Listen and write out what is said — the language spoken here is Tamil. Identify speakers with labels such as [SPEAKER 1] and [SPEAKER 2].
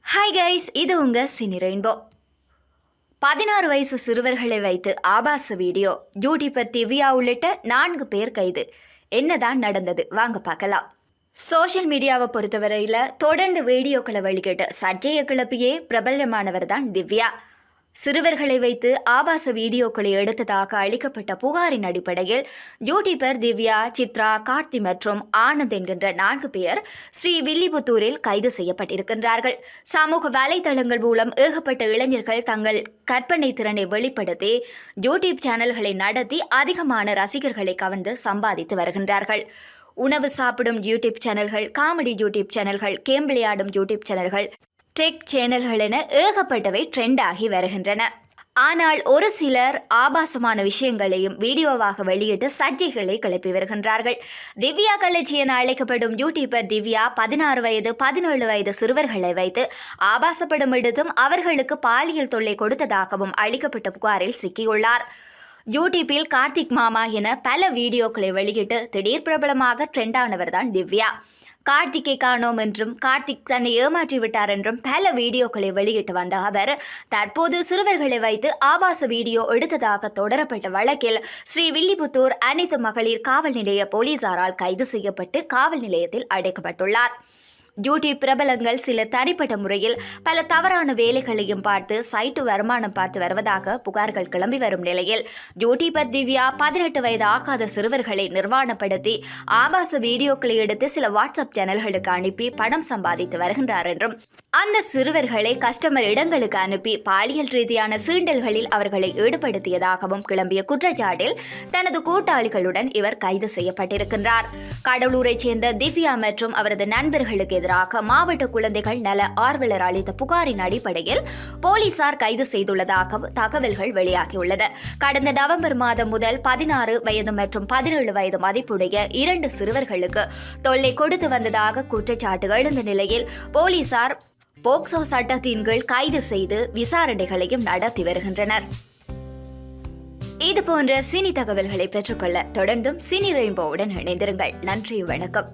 [SPEAKER 1] ஹாய் கைஸ், இது உங்க சினி ரெயின்போ. 16 வயசு சிறுவர்களை வைத்து ஆபாச வீடியோ, யூடியூபர் திவ்யா உள்ளிட்ட 4 பேர் கைது. என்னதான் நடந்தது வாங்க பார்க்கலாம். சோஷியல் மீடியாவை பொறுத்தவரையில் தொடர்ந்து வீடியோக்களை வெளியிட்டு சர்ச்சையை கிளப்பியே பிரபலமானவர் தான் திவ்யா. சிறுவர்களை வைத்து ஆபாச வீடியோக்களை எடுத்ததாக அளிக்கப்பட்ட புகாரின் அடிப்படையில் யூடியூபர் திவ்யா, சித்ரா, கார்த்தி மற்றும் ஆனந்த் என்கின்ற 4 பேர் ஸ்ரீவில்லிபுத்தூரில் கைது செய்யப்பட்டிருக்கின்றார்கள். சமூக வலைதளங்கள் மூலம் ஏகப்பட்ட இளைஞர்கள் தங்கள் கற்பனை திறனை வெளிப்படுத்தி யூடியூப் சேனல்களை நடத்தி அதிகமான ரசிகர்களை கவர்ந்து சம்பாதித்து வருகின்றார்கள். உணவு சாப்பிடும் யூடியூப் சேனல்கள், காமெடி யூடியூப் சேனல்கள், கேம் விளையாடும் யூடியூப் சேனல்கள், டெக் சேனல்கள் என ஏகப்பட்டவை ட்ரெண்ட் ஆகி வருகின்றன. ஆனால் ஒரு சிலர் ஆபாசமான விஷயங்களையும் வீடியோவாக வெளியிட்டு சர்ச்சைகளை கிளப்பி வருகின்றார்கள். திவ்யா கலட்சி என அழைக்கப்படும் யூடியூபர் திவ்யா 16 வயது 17 வயது சிறுவர்களை வைத்து ஆபாசப்படம் எடுத்தும் அவர்களுக்கு பாலியல் தொல்லை கொடுத்ததாகவும் அளிக்கப்பட்ட புகாரில் சிக்கியுள்ளார். யூடியூப்பில் கார்த்திக் மாமா என பல வீடியோக்களை வெளியிட்டு திடீர் பிரபலமாக ட்ரெண்டானவர் தான் திவ்யா. கார்த்திக்கை காணோம் என்றும் கார்த்திக் தன்னை ஏமாற்றி விட்டார் என்றும் பல வீடியோக்களை வெளியிட்டு வந்த அவர் தற்போது சிறுவர்களை வைத்து ஆபாச வீடியோ எடுத்ததாக தொடரப்பட்ட வழக்கில் ஸ்ரீவில்லிபுத்தூர் அனைத்து மகளிர் காவல் நிலைய போலீசாரால் கைது செய்யப்பட்டு காவல் நிலையத்தில் அடைக்கப்பட்டுள்ளார். யூடியூப் பிரபலங்கள் சில தனிப்பட்ட முறையில் பல தவறான வேலைகளையும் பார்த்து சைட்டு வருமானம் பார்த்து வருவதாக புகார்கள் கிளம்பி வரும் நிலையில் யூடியூபர் திவ்யா 18 வயது ஆகாத சிறுவர்களை நிர்வாணப்படுத்தி ஆபாச வீடியோக்களை எடுத்து சில வாட்ஸ்அப் சேனல்களுக்கு அனுப்பி பணம் சம்பாதித்து வருகின்றார் என்றும் அந்த சிறுவர்களை கஸ்டமர் இடங்களுக்கு அனுப்பி பாலியல் ரீதியான சீண்டல்களில் அவர்களை ஈடுபடுத்தியதாகவும் கிளம்பிய குற்றச்சாட்டில் தனது கூட்டாளிகளுடன் இவர் கைது செய்யப்பட்டிருக்கின்றார். கடலூரைச் சேர்ந்த திவ்யா மற்றும் அவரது நண்பர்களுக்கு எதிராக மாவட்ட குழந்தைகள் நல ஆர்வலர் அளித்த புகாரின் அடிப்படையில் போலீசார் கைது செய்துள்ளதாக தகவல்கள் வெளியாகியுள்ளன. கடந்த நவம்பர் மாதம் முதல் 16 வயது மற்றும் 17 வயது மதிப்புடைய 2 சிறுவர்களுக்கு தொல்லை கொடுத்து வந்ததாக குற்றச்சாட்டு எழுந்த நிலையில் போலீசார் போக்சோ சட்டத்தின் கீழ் கைது செய்து விசாரணைகளையும் நடத்தி வருகின்றனர். இது போன்ற சினி தகவல்களை பெற்றுக்கொள்ள தொடர்ந்தும் சினி ரெயின்போவுடன் இணைந்திருங்கள். நன்றி, வணக்கம்.